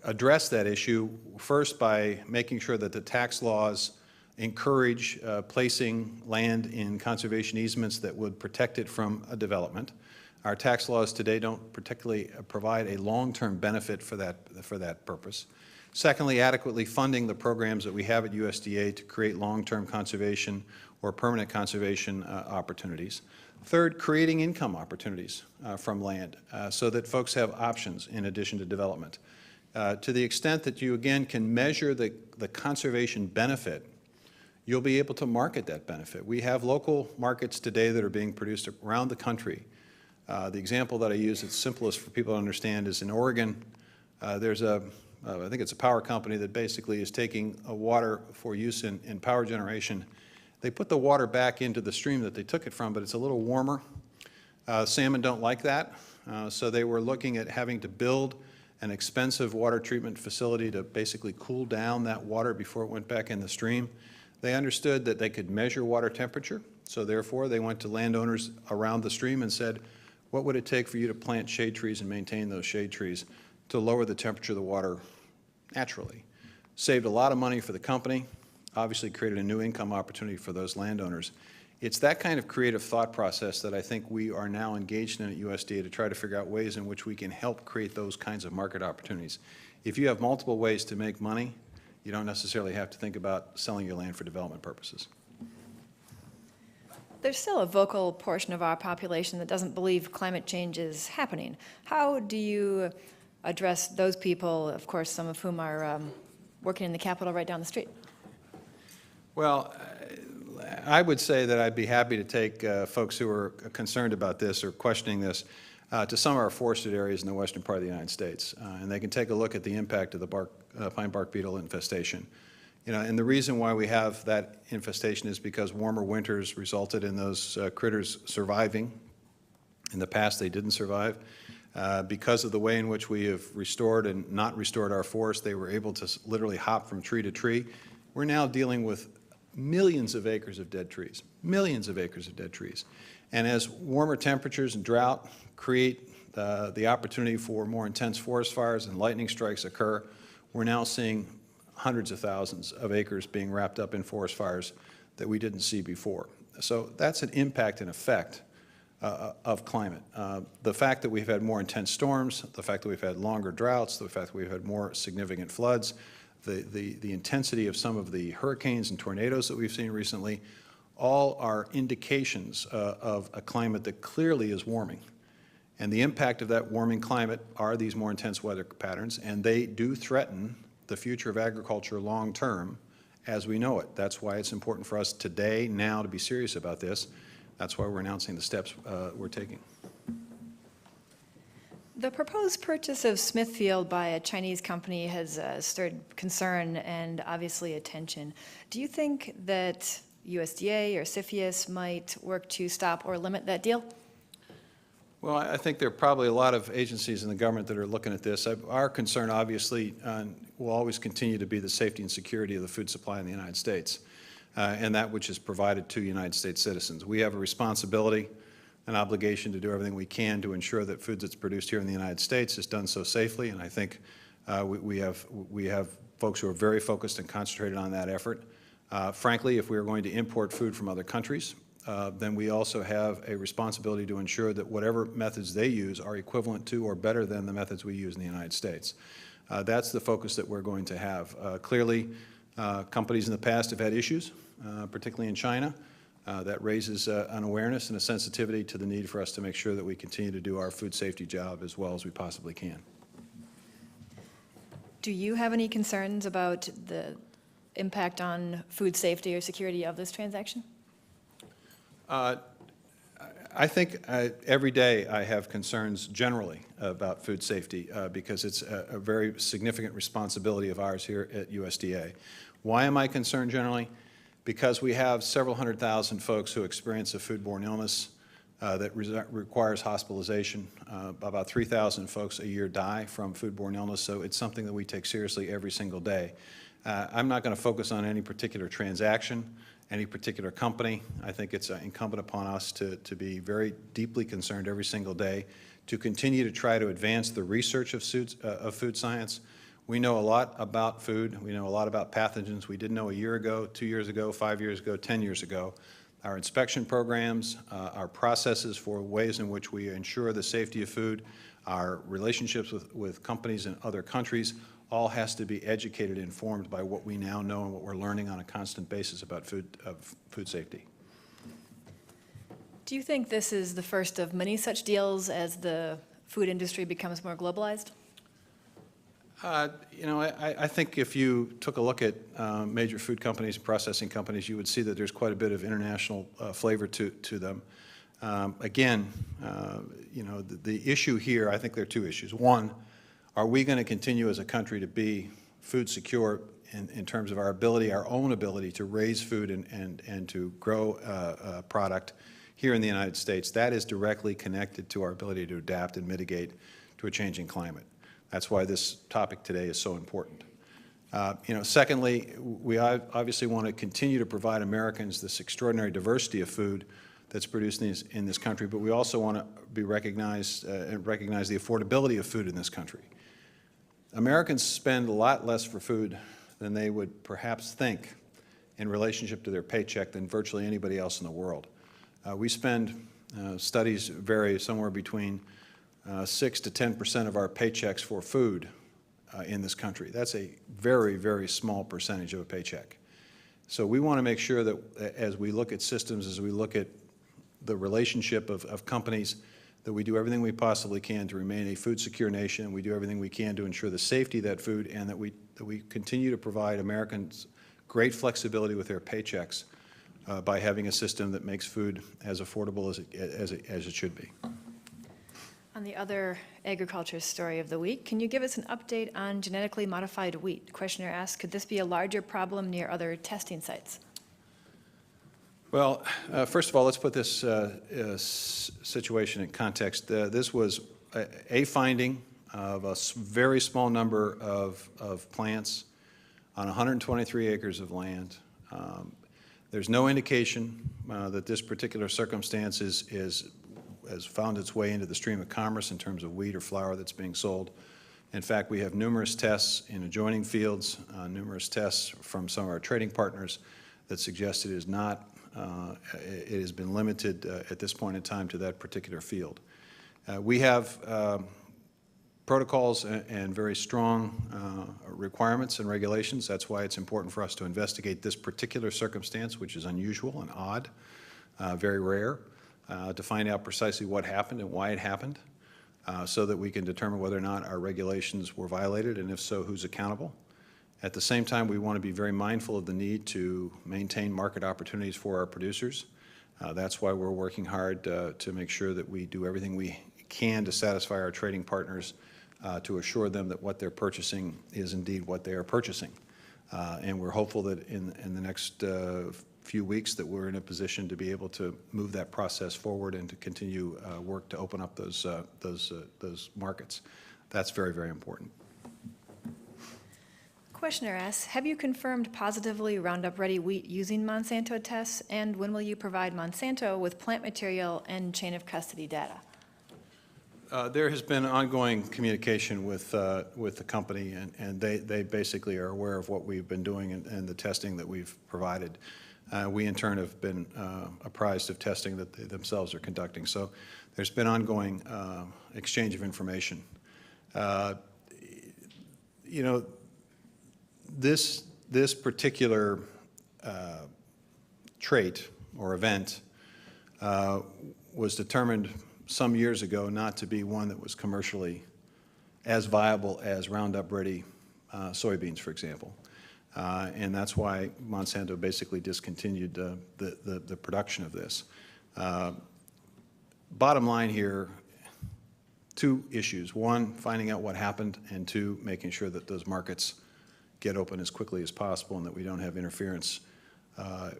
address that issue first by making sure that the tax laws encourage placing land in conservation easements that would protect it from a development. Our tax laws today don't particularly provide a long-term benefit for that purpose. Secondly, adequately funding the programs that we have at USDA to create long-term conservation or permanent conservation opportunities. Third, creating income opportunities from land so that folks have options in addition to development. To the extent that you, again, can measure the conservation benefit, you'll be able to market that benefit. We have local markets today that are being produced around the country. The example that I use that's simplest for people to understand is in Oregon, there's I think it's a power company that basically is taking water for use in power generation. They put the water back into the stream that they took it from, but it's a little warmer. Salmon don't like that, so they were looking at having to build an expensive water treatment facility to basically cool down that water before it went back in the stream. They understood that they could measure water temperature, so therefore they went to landowners around the stream and said, what would it take for you to plant shade trees and maintain those shade trees to lower the temperature of the water naturally? Saved a lot of money for the company, obviously created a new income opportunity for those landowners. It's that kind of creative thought process that I think we are now engaged in at USDA to try to figure out ways in which we can help create those kinds of market opportunities. If you have multiple ways to make money, you don't necessarily have to think about selling your land for development purposes. There's still a vocal portion of our population that doesn't believe climate change is happening. How do you address those people, of course, some of whom are working in the Capitol right down the street? Well, I would say that I'd be happy to take folks who are concerned about this or questioning this to some of our forested areas in the western part of the United States, and they can take a look at the impact of the pine bark beetle infestation. And the reason why we have that infestation is because warmer winters resulted in those critters surviving. In the past, they didn't survive. Because of the way in which we have restored and not restored our forests, they were able to literally hop from tree to tree. We're now dealing with millions of acres of dead trees, millions of acres of dead trees. And as warmer temperatures and drought create the opportunity for more intense forest fires and lightning strikes occur, we're now seeing hundreds of thousands of acres being wrapped up in forest fires that we didn't see before. So that's an impact and effect of climate. The fact that we've had more intense storms, the fact that we've had longer droughts, the fact that we've had more significant floods, the intensity of some of the hurricanes and tornadoes that we've seen recently, all are indications of a climate that clearly is warming. And the impact of that warming climate are these more intense weather patterns, and they do threaten the future of agriculture long term as we know it. That's why it's important for us today, now, to be serious about this. That's why we're announcing the steps we're taking. The proposed purchase of Smithfield by a Chinese company has stirred concern and obviously attention. Do you think that USDA or CFIUS might work to stop or limit that deal? Well, I think there are probably a lot of agencies in the government that are looking at this. Our concern, obviously, will always continue to be the safety and security of the food supply in the United States, and that which is provided to United States citizens. We have a responsibility, an obligation to do everything we can to ensure that food that's produced here in the United States is done so safely, and I think we have folks who are very focused and concentrated on that effort. Frankly, if we are going to import food from other countries, then we also have a responsibility to ensure that whatever methods they use are equivalent to or better than the methods we use in the United States. That's the focus that we're going to have. Clearly, companies in the past have had issues, particularly in China. That raises an awareness and a sensitivity to the need for us to make sure that we continue to do our food safety job as well as we possibly can. Do you have any concerns about the impact on food safety or security of this transaction? I think every day I have concerns generally about food safety because it's a very significant responsibility of ours here at USDA. Why am I concerned generally? Because we have several 100,000 folks who experience a foodborne illness that requires hospitalization. About 3,000 folks a year die from foodborne illness, so it's something that we take seriously every single day. I'm not going to focus on any particular transaction, any particular company. I think it's incumbent upon us to be very deeply concerned every single day to continue to try to advance the research of food science. We know a lot about food. We know a lot about pathogens we didn't know a year ago, 2 years ago, 5 years ago, 10 years ago. our inspection programs, our processes for ways in which we ensure the safety of food, our relationships with companies in other countries, all has to be educated and informed by what we now know and what we're learning on a constant basis about food safety. Do you think this is the first of many such deals as the food industry becomes more globalized? You know, I think if you took a look at major food companies and processing companies, you would see that there's quite a bit of international flavor to them. Again, you know, the issue here, I think there are two issues. One, are we going to continue as a country to be food secure in terms of our ability, our own ability to raise food and to grow product here in the United States? That is directly connected to our ability to adapt and mitigate to a changing climate. That's why this topic today is so important. You know, secondly, we obviously want to continue to provide Americans this extraordinary diversity of food that's produced in this country, but we also want to be recognized and recognize the affordability of food in this country. Americans spend a lot less for food than they would perhaps think in relationship to their paycheck than virtually anybody else in the world. We spend, studies vary somewhere between 6 to 10% of our paychecks for food in this country. That's a very, very small percentage of a paycheck. So we want to make sure that as we look at systems, as we look at the relationship of companies, that we do everything we possibly can to remain a food secure nation, and we do everything we can to ensure the safety of that food, and that we continue to provide Americans great flexibility with their paychecks by having a system that makes food as affordable as it should be. On the other agriculture story of the week, can you give us an update on genetically modified wheat? Questioner asks, could this be a larger problem near other testing sites? Well, first of all, let's put this situation in context. This was a finding of a very small number of plants on 123 acres of land. There's no indication that this particular circumstance has found its way into the stream of commerce in terms of wheat or flour that's being sold. In fact, we have numerous tests in adjoining fields, numerous tests from some of our trading partners that suggest it is not. It has been limited at this point in time to that particular field. We have protocols and very strong requirements and regulations. That's why it's important for us to investigate this particular circumstance, which is unusual and odd, very rare, to find out precisely what happened and why it happened, so that we can determine whether or not our regulations were violated, and if so, who's accountable. At the same time, we want to be very mindful of the need to maintain market opportunities for our producers. That's why we're working hard to make sure that we do everything we can to satisfy our trading partners, to assure them that what they're purchasing is indeed what they are purchasing. And we're hopeful that in the next few weeks that we're in a position to be able to move that process forward and to continue work to open up those markets. That's very, very important. Questioner asks, have you confirmed positively Roundup Ready wheat using Monsanto tests, and when will you provide Monsanto with plant material and chain of custody data? There has been ongoing communication with the company, and they basically are aware of what we've been doing and the testing that we've provided. We in turn have been apprised of testing that they themselves are conducting. So there's been ongoing exchange of information. You know, this particular trait or event was determined some years ago not to be one that was commercially as viable as Roundup Ready soybeans, for example. And that's why Monsanto basically discontinued the production of this. Bottom line here, two issues. One, finding out what happened, and two, making sure that those markets get open as quickly as possible and that we don't have interference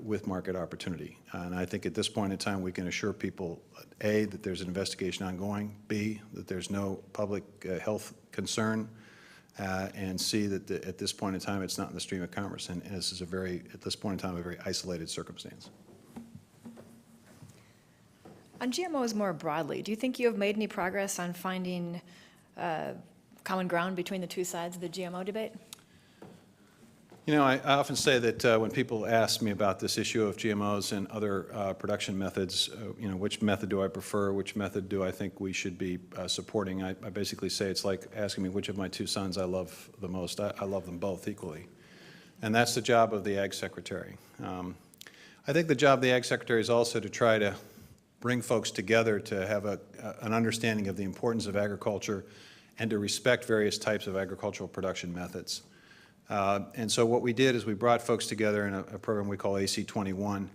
with market opportunity. And I think at this point in time we can assure people, A, that there's an investigation ongoing, B, that there's no public health concern, and C, that at this point in time it's not in the stream of commerce, and this is at this point in time, a very isolated circumstance. On GMOs more broadly, do you think you have made any progress on finding common ground between the two sides of the GMO debate? You know, I often say that when people ask me about this issue of GMOs and other production methods, you know, which method do I prefer, which method do I think we should be supporting, I basically say it's like asking me which of my two sons I love the most. I love them both equally. And that's the job of the Ag Secretary. I think the job of the Ag Secretary is also to try to bring folks together to have an understanding of the importance of agriculture and to respect various types of agricultural production methods. And so what we did is we brought folks together in a program we call AC21.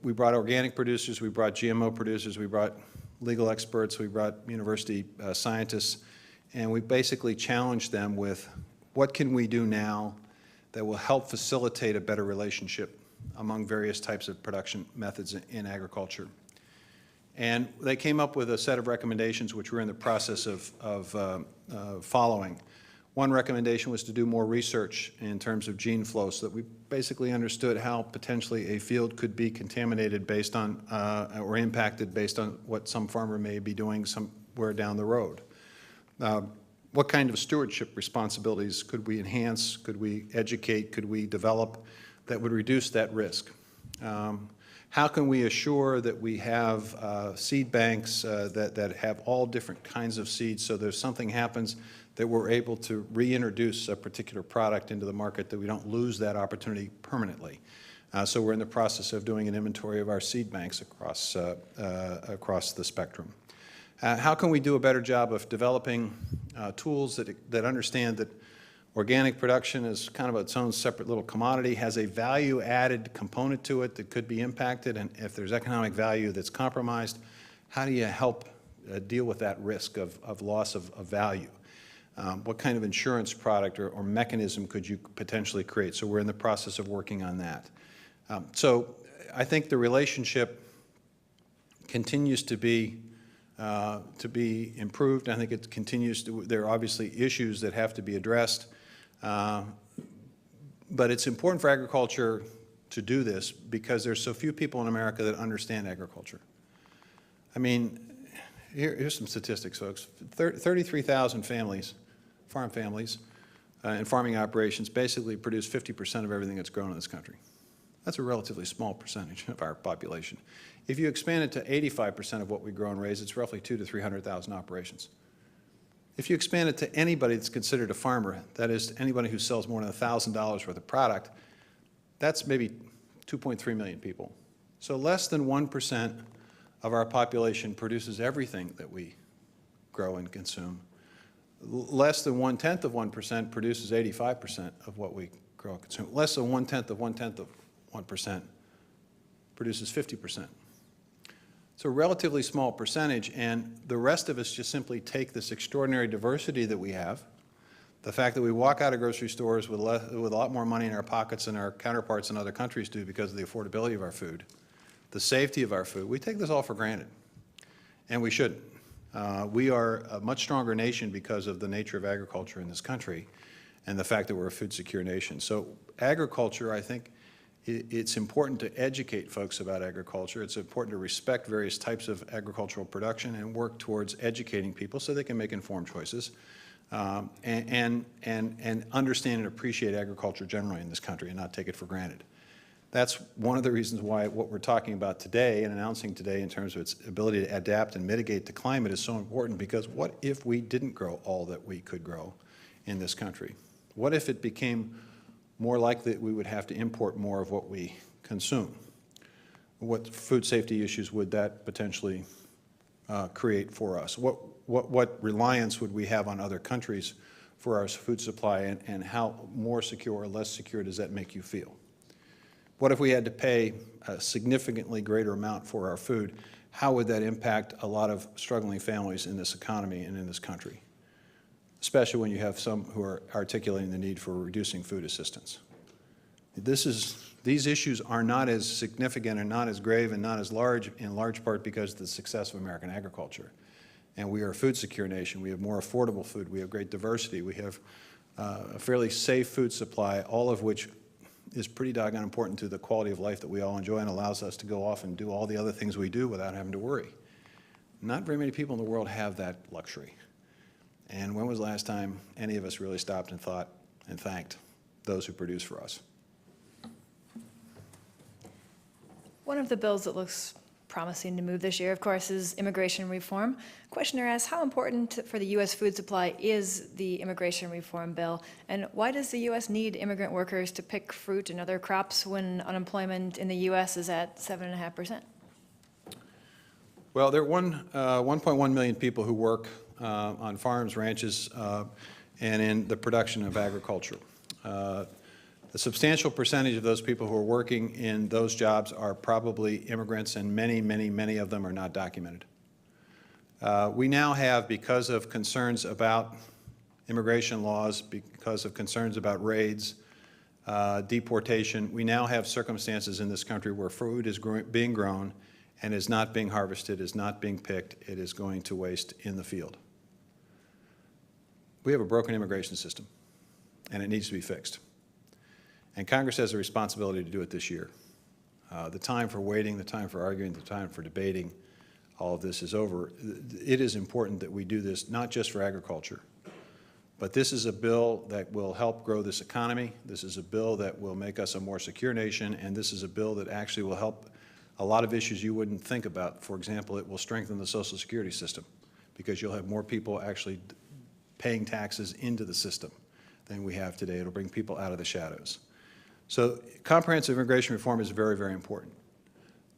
We brought organic producers, we brought GMO producers, we brought legal experts, we brought university scientists, and we basically challenged them with what can we do now that will help facilitate a better relationship among various types of production methods in agriculture. And they came up with a set of recommendations which we're in the process of following. One recommendation was to do more research in terms of gene flow so that we basically understood how potentially a field could be contaminated based on or impacted based on what some farmer may be doing somewhere down the road. What kind of stewardship responsibilities could we enhance, could we educate, could we develop that would reduce that risk? How can we assure that we have seed banks that have all different kinds of seeds so that if something happens that we're able to reintroduce a particular product into the market, that we don't lose that opportunity permanently. So we're in the process of doing an inventory of our seed banks across the spectrum. How can we do a better job of developing tools that understand that organic production is kind of its own separate little commodity, has a value-added component to it that could be impacted, and if there's economic value that's compromised, how do you help deal with that risk of loss of value? What kind of insurance product or mechanism could you potentially create? So we're in the process of working on that. So I think the relationship continues to be improved. I think it continues to, there are obviously issues that have to be addressed. But it's important for agriculture to do this because there's so few people in America that understand agriculture. I mean, here's some statistics, folks. 33,000 families, farm families, and farming operations basically produce 50% of everything that's grown in this country. That's a relatively small percentage of our population. If you expand it to 85% of what we grow and raise, it's roughly 200,000 to 300,000 operations. If you expand it to anybody that's considered a farmer, that is anybody who sells more than $1,000 worth of product, that's maybe 2.3 million people. So less than 1% of our population produces everything that we grow and consume. Less than 1/10 of 1% produces 85% of what we grow and consume. Less than 1/10 of 1% produces 50%. It's a relatively small percentage, and the rest of us just simply take this extraordinary diversity that we have, the fact that we walk out of grocery stores with a lot more money in our pockets than our counterparts in other countries do because of the affordability of our food, the safety of our food. We take this all for granted, and we shouldn't. We are a much stronger nation because of the nature of agriculture in this country and the fact that we're a food-secure nation. So agriculture, I think, it's important to educate folks about agriculture. It's important to respect various types of agricultural production and work towards educating people so they can make informed choices and understand and appreciate agriculture generally in this country and not take it for granted. That's one of the reasons why what we're talking about today and announcing today in terms of its ability to adapt and mitigate the climate is so important, because what if we didn't grow all that we could grow in this country? What if it became more likely that we would have to import more of what we consume? What food safety issues would that potentially create for us? What reliance would we have on other countries for our food supply, and how more secure or less secure does that make you feel? What if we had to pay a significantly greater amount for our food? How would that impact a lot of struggling families in this economy and in this country, especially when you have some who are articulating the need for reducing food assistance? These issues are not as significant and not as grave and not as large, in large part because of the success of American agriculture. And we are a food-secure nation. We have more affordable food. We have great diversity. We have a fairly safe food supply, all of which is pretty doggone important to the quality of life that we all enjoy and allows us to go off and do all the other things we do without having to worry. Not very many people in the world have that luxury. And when was the last time any of us really stopped and thought and thanked those who produce for us. One of the bills that looks promising to move this year, of course, is immigration reform. Questioner asks, how important for the U.S. food supply is the immigration reform bill, and why does the U.S. need immigrant workers to pick fruit and other crops when unemployment in the U.S. is at 7.5%? Well, there are 1.1 million people who work on farms, ranches, and in the production of agriculture. A substantial percentage of those people who are working in those jobs are probably immigrants, and many, many, many of them are not documented. We now have, because of concerns about immigration laws, because of concerns about raids, deportation, we now have circumstances in this country where food is being grown and is not being harvested, is not being picked, it is going to waste in the field. We have a broken immigration system, and it needs to be fixed. And Congress has a responsibility to do it this year. The time for waiting, the time for arguing, the time for debating, all of this is over. It is important that we do this, not just for agriculture, but this is a bill that will help grow this economy. This is a bill that will make us a more secure nation, and this is a bill that actually will help a lot of issues you wouldn't think about. For example, it will strengthen the Social Security system because you'll have more people actually paying taxes into the system than we have today. It'll bring people out of the shadows. So comprehensive immigration reform is very, very important.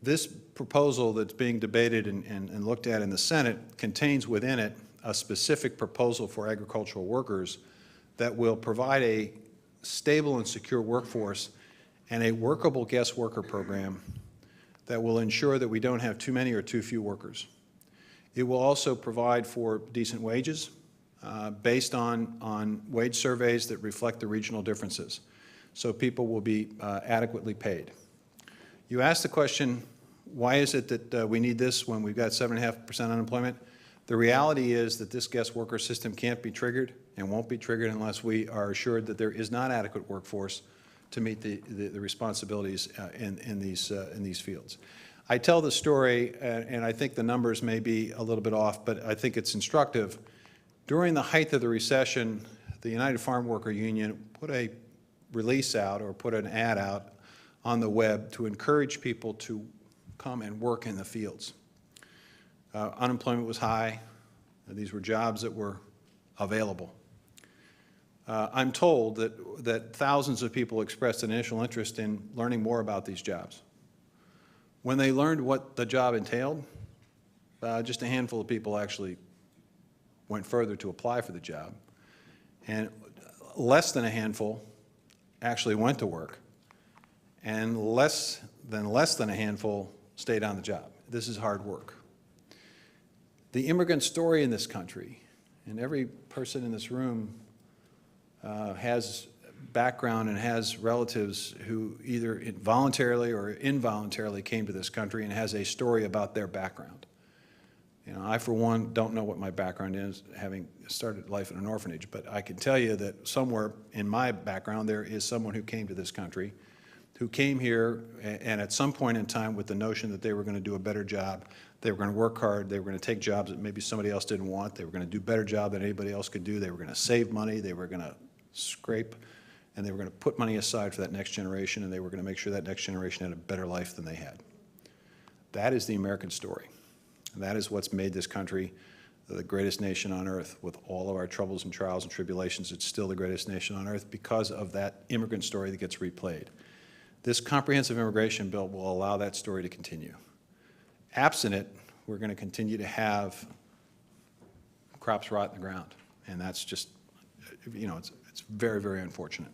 This proposal that's being debated and looked at in the Senate contains within it a specific proposal for agricultural workers that will provide a stable and secure workforce and a workable guest worker program that will ensure that we don't have too many or too few workers. It will also provide for decent wages based on wage surveys that reflect the regional differences, so people will be adequately paid. You asked the question, why is it that we need this when we've got 7.5% unemployment? The reality is that this guest worker system can't be triggered and won't be triggered unless we are assured that there is not adequate workforce to meet the responsibilities in these fields. I tell the story, and I think the numbers may be a little bit off, but I think it's instructive. During the height of the recession, the United Farm Worker Union put a release out or put an ad out on the web to encourage people to come and work in the fields. Unemployment was high. These were jobs that were available. I'm told that thousands of people expressed an initial interest in learning more about these jobs. When they learned what the job entailed, just a handful of people actually went further to apply for the job, and less than a handful actually went to work, and less than a handful stayed on the job. This is hard work. The immigrant story in this country, and every person in this room has background and has relatives who either voluntarily or involuntarily came to this country and has a story about their background. You know, I, for one, don't know what my background is, having started life in an orphanage, but I can tell you that somewhere in my background there is someone who came to this country, who came here and at some point in time with the notion that they were going to do a better job, they were going to work hard, they were going to take jobs that maybe somebody else didn't want, they were going to do a better job than anybody else could do, they were going to save money, they were going to scrape, and they were going to put money aside for that next generation, and they were going to make sure that next generation had a better life than they had. That is the American story. And that is what's made this country the greatest nation on earth. With all of our troubles and trials and tribulations, it's still the greatest nation on earth because of that immigrant story that gets replayed. This comprehensive immigration bill will allow that story to continue. Absent it, we're going to continue to have crops rot in the ground. And that's just, you know, it's very, very unfortunate.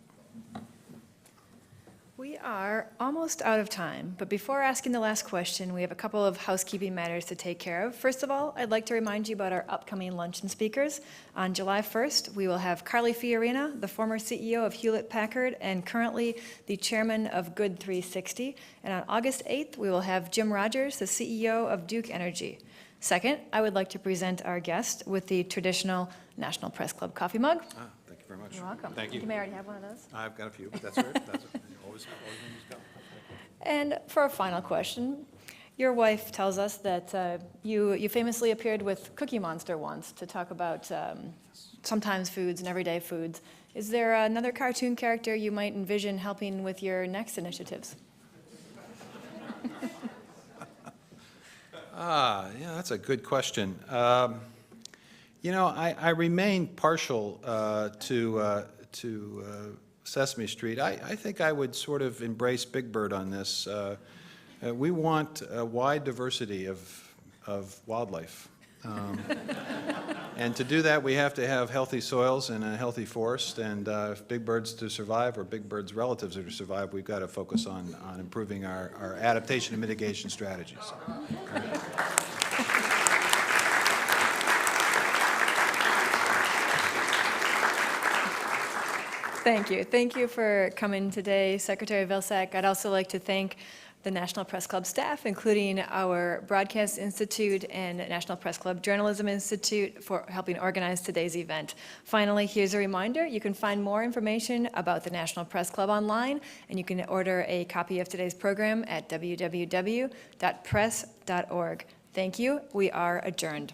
We are almost out of time, but before asking the last question, we have a couple of housekeeping matters to take care of. First of all, I'd like to remind you about our upcoming luncheon speakers. On July 1st, we will have Carly Fiorina, the former CEO of Hewlett-Packard and currently the chairman of Good 360. And on August 8th, we will have Jim Rogers, the CEO of Duke Energy. Second, I would like to present our guest with the traditional National Press Club coffee mug. Thank you very much. You're welcome. Thank you. You may already have one of those. I've got a few. That's right. That's it. Always go. And for a final question, your wife tells us that you famously appeared with Cookie Monster once to talk about sometimes foods and everyday foods. Is there another cartoon character you might envision helping with your next initiatives? Yeah, that's a good question. I remain partial to Sesame Street. I think I would sort of embrace Big Bird on this. We want a wide diversity of wildlife. And to do that, we have to have healthy soils and a healthy forest. And if big birds to survive, or big birds' relatives are to survive, we've got to focus on improving our adaptation and mitigation strategies. Thank you. Thank you for coming today, Secretary Vilsack. I'd also like to thank the National Press Club staff, including our Broadcast Institute and National Press Club Journalism Institute, for helping organize today's event. Finally, here's a reminder, you can find more information about the National Press Club online, and you can order a copy of today's program at www.press.org. Thank you. We are adjourned.